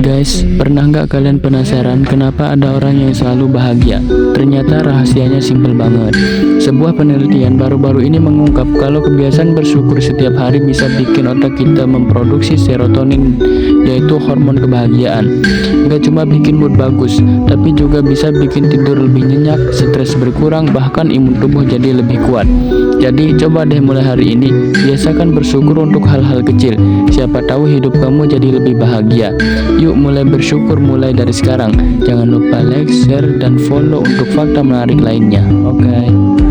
Guys, pernah nggak kalian penasaran kenapa ada orang yang selalu bahagia? Ternyata rahasianya simpel banget. Sebuah penelitian baru-baru ini mengungkap kalau kebiasaan bersyukur setiap hari bisa bikin otak kita memproduksi serotonin, yaitu hormon kebahagiaan. Nggak cuma bikin mood bagus, tapi juga bisa bikin tidur lebih nyenyak, stres berkurang, bahkan imun tubuh jadi lebih kuat. Jadi coba deh mulai hari ini, biasakan bersyukur untuk hal-hal kecil. Siapa tahu hidup kamu jadi lebih bahagia. Yuk mulai bersyukur mulai dari sekarang. Jangan lupa like, share, dan follow untuk fakta menarik lainnya. Oke.